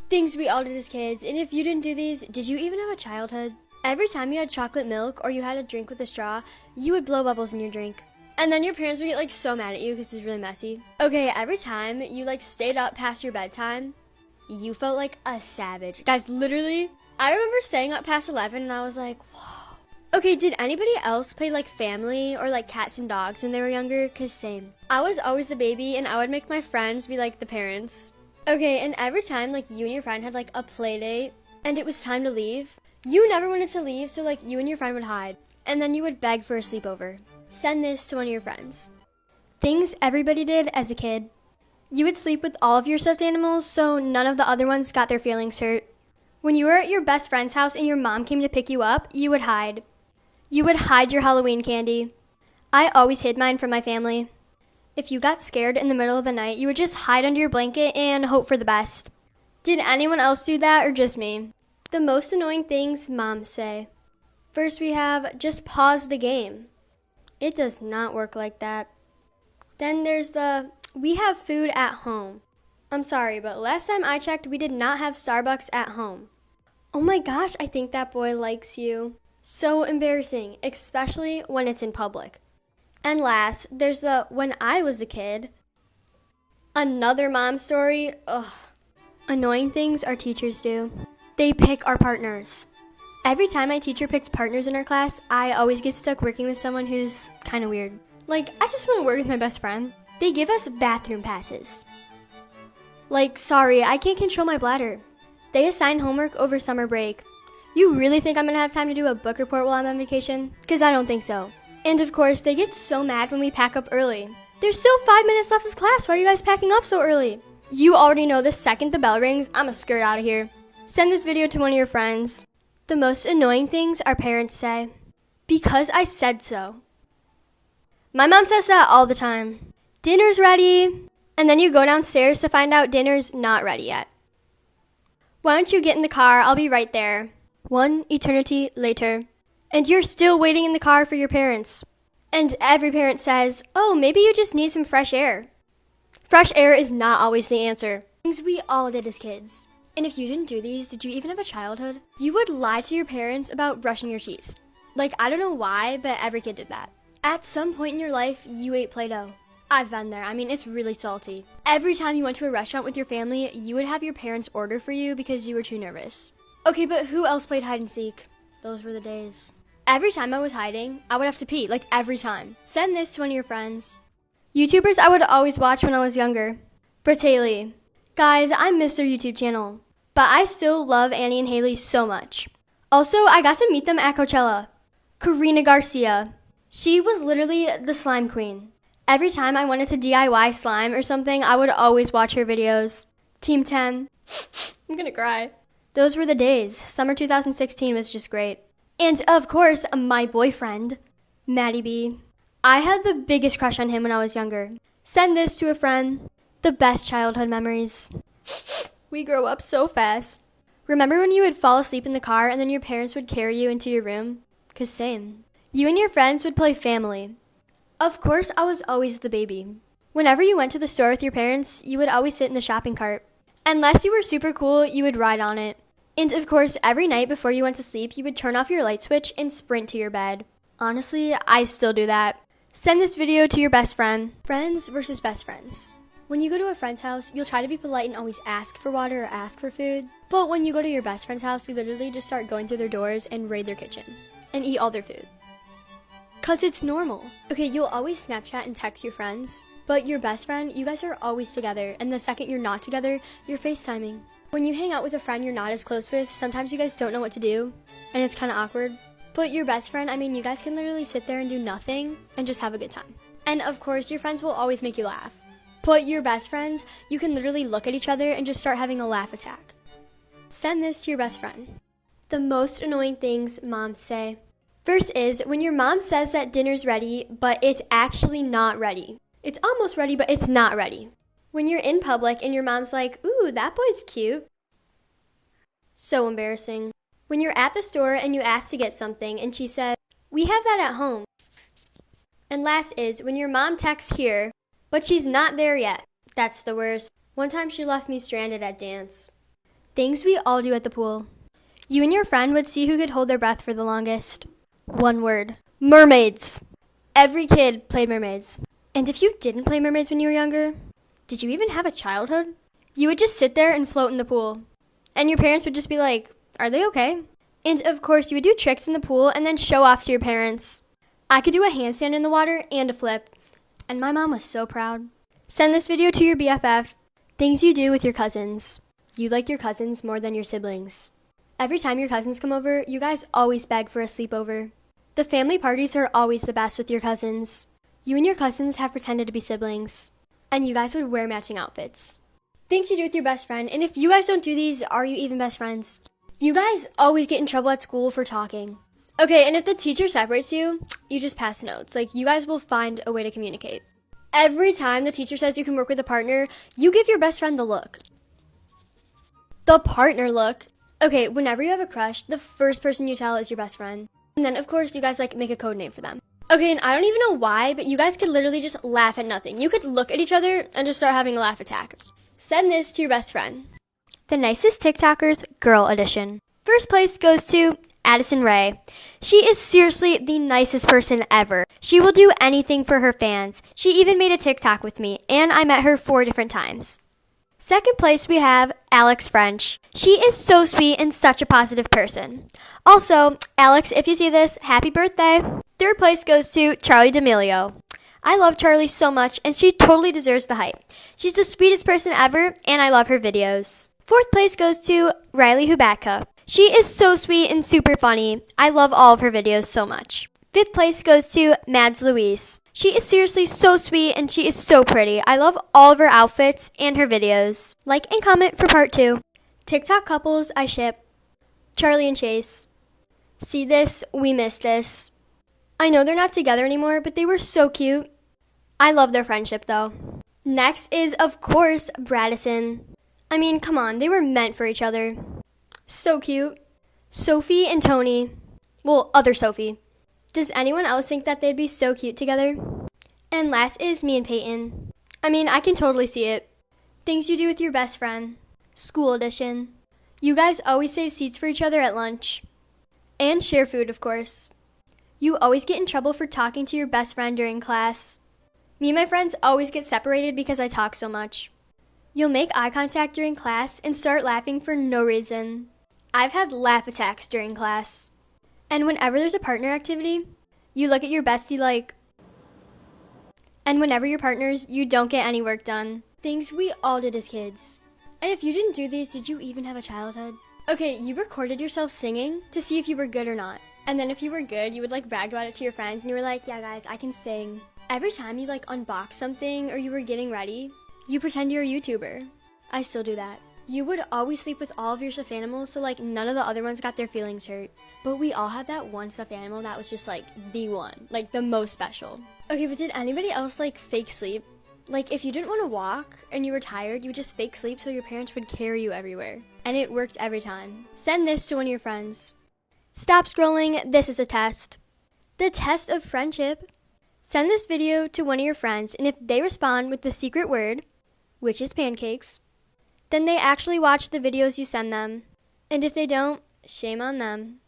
Things we all did as kids, and if you didn't do these, did you even have a childhood? Every time you had chocolate milk or you had a drink with a straw, you would blow bubbles in your drink. And then your parents would get like so mad at you because it was really messy. Okay, every time you like stayed up past your bedtime, you felt like a savage. Guys, literally, I remember staying up past 11 and I was like, whoa. Okay, did anybody else play like family or like cats and dogs when they were younger? Cause same. I was always the baby and I would make my friends be like the parents. Okay, and every time like you and your friend had like a play date and it was time to leave, you never wanted to leave, so like you and your friend would hide. And then you would beg for a sleepover. Send this to one of your friends. Things everybody did as a kid. You would sleep with all of your stuffed animals so none of the other ones got their feelings hurt. When you were at your best friend's house and your mom came to pick you up, you would hide. You would hide your Halloween candy. I always hid mine from my family. If you got scared in the middle of the night, you would just hide under your blanket and hope for the best. Did anyone else do that or just me? The most annoying things moms say. First we have, just pause the game. It does not work like that. Then there's the, we have food at home. I'm sorry, but last time I checked, we did not have Starbucks at home. Oh my gosh, I think that boy likes you. So embarrassing, especially when it's in public. And last, there's the, when I was a kid. Another mom story, ugh. Annoying things our teachers do. They pick our partners. Every time my teacher picks partners in our class, I always get stuck working with someone who's kind of weird. Like, I just want to work with my best friend. They give us bathroom passes. Like, sorry, I can't control my bladder. They assign homework over summer break. You really think I'm going to have time to do a book report while I'm on vacation? Because I don't think so. And of course, they get so mad when we pack up early. There's still 5 minutes left of class. Why are you guys packing up so early? You already know the second the bell rings, I'm a skirt out of here. Send this video to one of your friends. The most annoying things our parents say. Because I said so. My mom says that all the time. Dinner's ready. And then you go downstairs to find out dinner's not ready yet. Why don't you get in the car? I'll be right there. 1 eternity later. And you're still waiting in the car for your parents. And every parent says, oh, maybe you just need some fresh air. Fresh air is not always the answer. Things we all did as kids. And if you didn't do these, did you even have a childhood? You would lie to your parents about brushing your teeth. Like, I don't know why, but every kid did that. At some point in your life, you ate Play-Doh. I've been there. I mean, it's really salty. Every time you went to a restaurant with your family, you would have your parents order for you because you were too nervous. Okay, but who else played hide and seek? Those were the days. Every time I was hiding, I would have to pee, like every time. Send this to one of your friends. YouTubers I would always watch when I was younger. Bratayley. Guys, I miss their YouTube channel. But I still love Annie and Haley so much. Also, I got to meet them at Coachella. Karina Garcia. She was literally the slime queen. Every time I wanted to DIY slime or something, I would always watch her videos. Team 10. I'm gonna cry. Those were the days. Summer 2016 was just great. And of course, my boyfriend, Maddie B. I had the biggest crush on him when I was younger. Send this to a friend. The best childhood memories. We grow up so fast. Remember when you would fall asleep in the car and then your parents would carry you into your room? 'Cause same. You and your friends would play family. Of course, I was always the baby. Whenever you went to the store with your parents, you would always sit in the shopping cart. Unless you were super cool, you would ride on it. And of course, every night before you went to sleep, you would turn off your light switch and sprint to your bed. Honestly, I still do that. Send this video to your best friend. Friends versus best friends. When you go to a friend's house, you'll try to be polite and always ask for water or ask for food. But when you go to your best friend's house, you literally just start going through their doors and raid their kitchen. And eat all their food. 'Cause it's normal. Okay, you'll always Snapchat and text your friends. But your best friend, you guys are always together. And the second you're not together, you're FaceTiming. When you hang out with a friend you're not as close with, sometimes you guys don't know what to do. And it's kind of awkward. But your best friend, I mean, you guys can literally sit there and do nothing and just have a good time. And of course, your friends will always make you laugh. But your best friend, you can literally look at each other and just start having a laugh attack. Send this to your best friend. The most annoying things moms say. First is when your mom says that dinner's ready, but it's actually not ready. It's almost ready, but it's not ready. When you're in public and your mom's like, ooh, that boy's cute. So embarrassing. When you're at the store and you ask to get something and she said, we have that at home. And last is when your mom texts here, but she's not there yet. That's the worst. One time she left me stranded at dance. Things we all do at the pool. You and your friend would see who could hold their breath for the longest. One word. Mermaids. Every kid played mermaids. And if you didn't play mermaids when you were younger, did you even have a childhood? You would just sit there and float in the pool. And your parents would just be like, are they okay? And of course, you would do tricks in the pool and then show off to your parents. I could do a handstand in the water and a flip. And my mom was so proud. Send this video to your BFF. Things you do with your cousins. You like your cousins more than your siblings. Every time your cousins come over, you guys always beg for a sleepover. The family parties are always the best with your cousins. You and your cousins have pretended to be siblings. And you guys would wear matching outfits. Things you do with your best friend, and if you guys don't do these, are you even best friends? You guys always get in trouble at school for talking. Okay, and if the teacher separates you, you just pass notes. Like, you guys will find a way to communicate. Every time the teacher says you can work with a partner, you give your best friend the look. The partner look. Okay, whenever you have a crush, the first person you tell is your best friend. And then, of course, you guys, make a code name for them. Okay, and I don't even know why, but you guys could literally just laugh at nothing. You could look at each other and just start having a laugh attack. Send this to your best friend. The nicest TikTokers, girl edition. First place goes to Addison Rae. She is seriously the nicest person ever. She will do anything for her fans. She even made a TikTok with me, and I met her 4 different times. Second place, we have Alex French. She is so sweet and such a positive person. Also, Alex, if you see this, happy birthday. Third place goes to Charli D'Amelio. I love Charli so much, and she totally deserves the hype. She's the sweetest person ever, and I love her videos. Fourth place goes to Riley Hubatka. She is so sweet and super funny. I love all of her videos so much. Fifth place goes to Mads Louise. She is seriously so sweet and she is so pretty. I love all of her outfits and her videos. Like and comment for part 2. TikTok couples I ship. Charlie and Chase. See this? We miss this. I know they're not together anymore, but they were so cute. I love their friendship though. Next is, of course, Bradison. I mean, come on, they were meant for each other. So cute. Sophie and Tony. Well, other Sophie. Does anyone else think that they'd be so cute together? And last is me and Peyton. I mean, I can totally see it. Things you do with your best friend. School edition. You guys always save seats for each other at lunch. And share food, of course. You always get in trouble for talking to your best friend during class. Me and my friends always get separated because I talk so much. You'll make eye contact during class and start laughing for no reason. I've had laugh attacks during class. And whenever there's a partner activity, you look at your bestie like... And whenever you're partners, you don't get any work done. Things we all did as kids. And if you didn't do these, did you even have a childhood? Okay, you recorded yourself singing to see if you were good or not. And then if you were good, you would brag about it to your friends and you were like, yeah guys, I can sing. Every time you unbox something or you were getting ready, you pretend you're a YouTuber. I still do that. You would always sleep with all of your stuffed animals so none of the other ones got their feelings hurt. But we all had that one stuffed animal that was just the one, the most special. Okay, but did anybody else fake sleep? If you didn't want to walk and you were tired, you would just fake sleep so your parents would carry you everywhere. And it worked every time. Send this to one of your friends. Stop scrolling, this is a test. The test of friendship. Send this video to one of your friends, and if they respond with the secret word, which is pancakes, then they actually watch the videos you send them. And if they don't, shame on them.